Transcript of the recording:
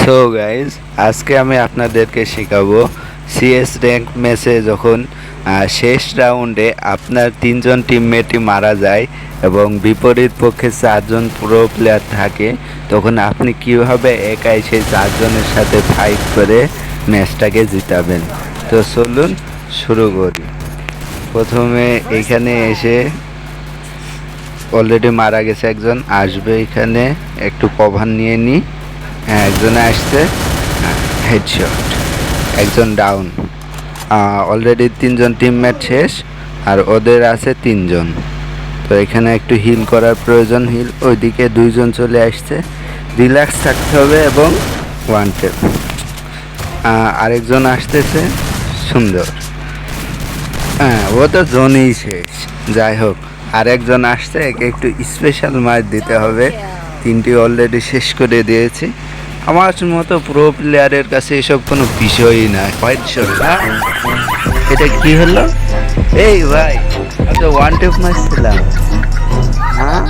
So guys আজকে আমি আপনাদেরকে শেখাবো সিএস র্যাঙ্ক ম্যাচে যখন শেষ রাউন্ডে আপনার তিনজন টিমমেটই মারা যায় এবং বিপরীত পক্ষে চারজন প্রো প্লেয়ার থাকে, তখন আপনি কিভাবে একাই সেই চারজনের সাথে ফাইট করে ম্যাচটাকে জিতাবেন। তো চলুন শুরু করি। প্রথমে এখানে এসে অলরেডি মারা গেছে একজন, আসবে এখানে একটু কভার নিয়ে নিই। হ্যাঁ, একজনে আসছে, হেডশট, একজন ডাউন। অলরেডি তিনজন টিমমেট শেষ আর ওদের আছে তিনজন। তো এখানে একটু হিল করার প্রয়োজন, হিল ওইদিকে দুইজন চলে আসছে, রিল্যাক্স থাকতে হবে এবং ওয়ান টেপ। আরেকজন আসতেছে, সুন্দর। হ্যাঁ, ও তো জোনই শেষ। যাই হোক, আরেকজন আসছে, একে একটু স্পেশাল মার্ক দিতে হবে। তিনটি অলরেডি শেষ করে দিয়েছি। আমার মতো প্রো প্লেয়ারের কাছে এসব কোনো বিষয়ই না। এটা কি হলো? এই ভাই, আমি তো ওয়ান টেপ মারছিলাম। হ্যাঁ,